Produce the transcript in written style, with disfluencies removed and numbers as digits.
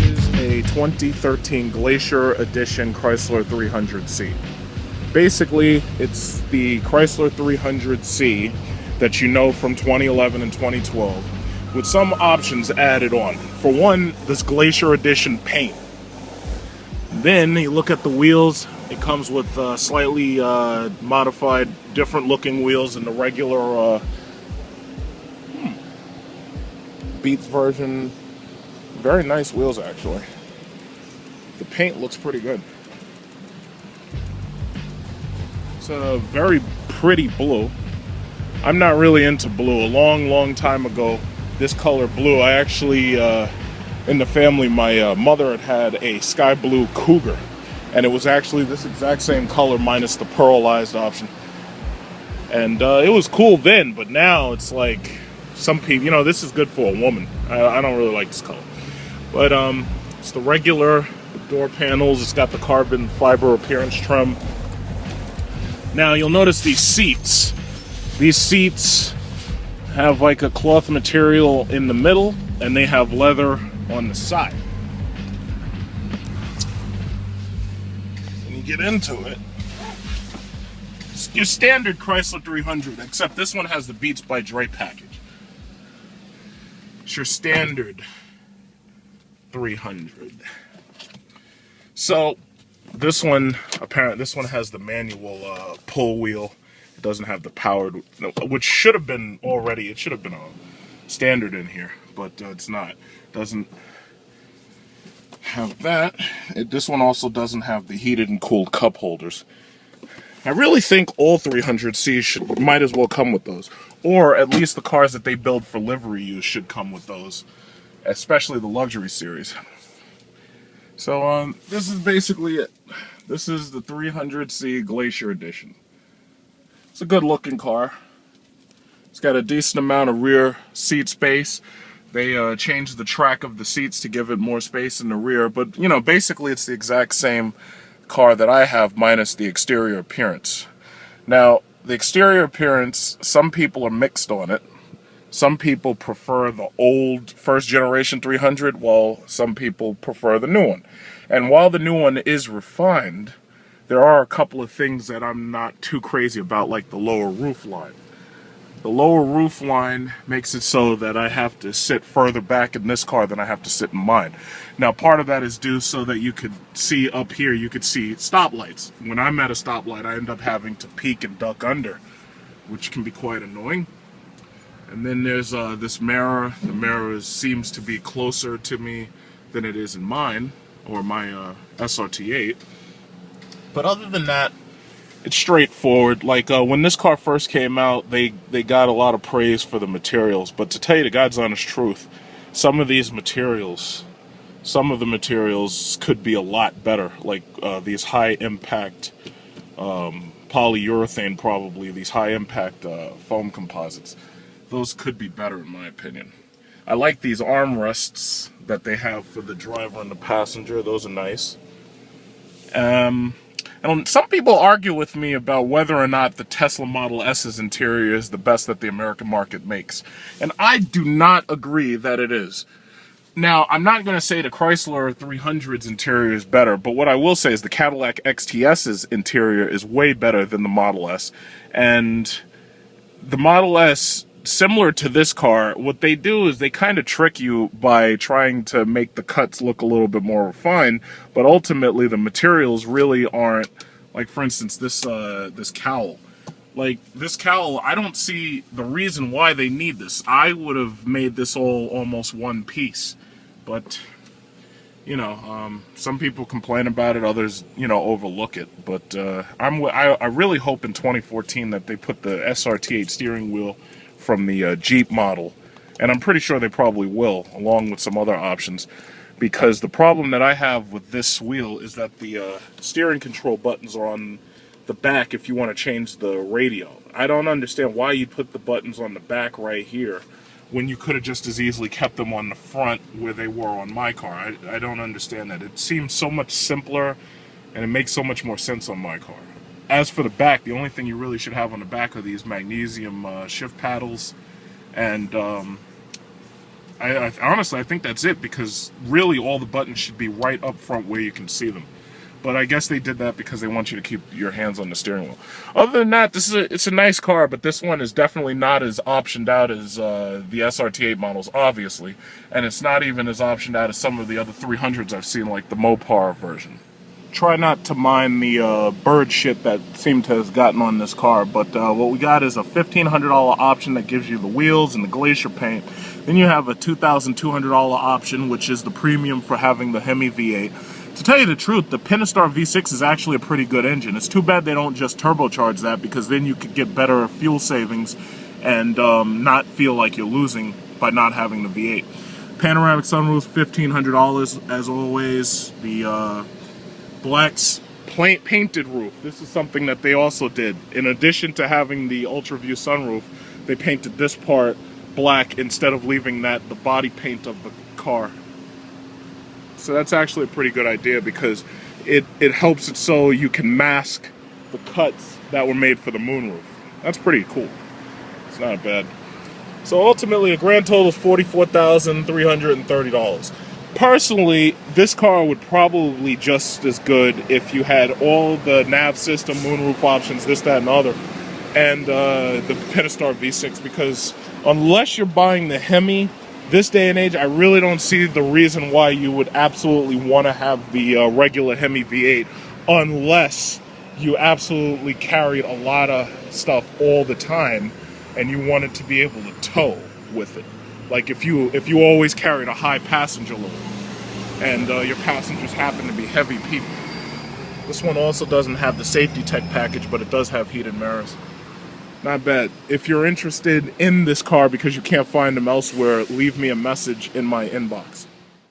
Is a 2013 Glacier Edition Chrysler 300C. Basically, it's the Chrysler 300C that you know from 2011 and 2012, with some options added on. For one, this Glacier Edition paint. Then you look at the wheels. It comes with slightly modified, different looking wheels in the regular Beats version. Very nice wheels, actually. The paint looks pretty good. It's a very pretty blue. I'm not really into blue. A long time ago, this color blue, I actually, in the family, my mother had a sky blue Cougar. And it was actually this exact same color minus the pearlized option. And it was cool then, but now it's like, some people, you know, this is good for a woman. I don't really like this color. But it's the regular door panels. It's got the carbon fiber appearance trim. Now you'll notice these seats. These seats have like a cloth material in the middle, and they have leather on the side. When you get into it, it's your standard Chrysler 300, except this one has the Beats by Dre package. It's your standard 300. So this one has the manual pull wheel. It doesn't have the powered, which should have been already. It should have been a standard in here, but it's not. It doesn't have that. This one also doesn't have the heated and cooled cup holders. I really think all 300Cs might as well come with those, or at least the cars that they build for livery use should come with those, especially the luxury series. So this is basically it. This is the 300C Glacier Edition. It's a good looking car. It's got a decent amount of rear seat space. They changed the track of the seats to give it more space in the rear, but you know, basically it's the exact same car that I have minus the exterior appearance. Now, the exterior appearance, some people are mixed on it. Some people prefer the old first generation 300, while some people prefer the new one. And while the new one is refined, there are a couple of things that I'm not too crazy about, like the lower roof line. The lower roof line makes it so that I have to sit further back in this car than I have to sit in mine. Now, part of that is due so that you could see up here, you could see stoplights. When I'm at a stoplight, I end up having to peek and duck under, which can be quite annoying. And then there's this mirror. The mirror seems to be closer to me than it is in mine, or my SRT8. But other than that, it's straightforward. Like when this car first came out, they got a lot of praise for the materials. But to tell you the God's honest truth, some of the materials could be a lot better. Like these high impact polyurethane, probably these high impact foam composites. Those could be better in my opinion. I like these armrests that they have for the driver and the passenger. Those are nice. And some people argue with me about whether or not the Tesla Model S's interior is the best that the American market makes. And I do not agree that it is. Now, I'm not going to say the Chrysler 300's interior is better, but what I will say is the Cadillac XTS's interior is way better than the Model S. And the Model S, similar to this car, what they do is they kind of trick you by trying to make the cuts look a little bit more refined, but ultimately the materials really aren't. Like, for instance, this cowl. Like, this cowl, I don't see the reason why they need this. I would have made this all almost one piece. But, you know, some people complain about it, others, you know, overlook it. But I really hope in 2014 that they put the SRT8 steering wheel from the Jeep model, and I'm pretty sure they probably will, along with some other options, because the problem that I have with this wheel is that the steering control buttons are on the back if you want to change the radio. I don't understand why you put the buttons on the back right here when you could have just as easily kept them on the front where they were on my car. I don't understand that. It seems so much simpler, and it makes so much more sense on my car. As for the back, the only thing you really should have on the back are these magnesium shift paddles, and I honestly, I think that's it, because really all the buttons should be right up front where you can see them. But I guess they did that because they want you to keep your hands on the steering wheel. Other than that, it's a nice car, but this one is definitely not as optioned out as the SRT8 models, obviously. And it's not even as optioned out as some of the other 300s I've seen, like the Mopar version. Try not to mind the bird shit that seemed to have gotten on this car, but what we got is a $1,500 option that gives you the wheels and the Glacier paint. Then you have a $2,200 option, which is the premium for having the Hemi V8. To tell you the truth, the Pentastar V6 is actually a pretty good engine. It's too bad they don't just turbocharge that, because then you could get better fuel savings and not feel like you're losing by not having the V8. Panoramic sunroof, $1,500 as always. The Black's painted roof. This is something that they also did. In addition to having the Ultra View sunroof, they painted this part black instead of leaving that the body paint of the car. So that's actually a pretty good idea, because it helps it so you can mask the cuts that were made for the moonroof. That's pretty cool. It's not bad. So ultimately, a grand total is $44,330. Personally, this car would probably just as good if you had all the nav system, moonroof options, this, that, and the other, and the Pentastar V6, because unless you're buying the Hemi, this day and age, I really don't see the reason why you would absolutely want to have the regular Hemi V8, unless you absolutely carried a lot of stuff all the time and you wanted to be able to tow with it. Like if you always carried a high passenger load and your passengers happen to be heavy people. This one also doesn't have the safety tech package, but it does have heated mirrors. Not bad. If you're interested in this car because you can't find them elsewhere, leave me a message in my inbox.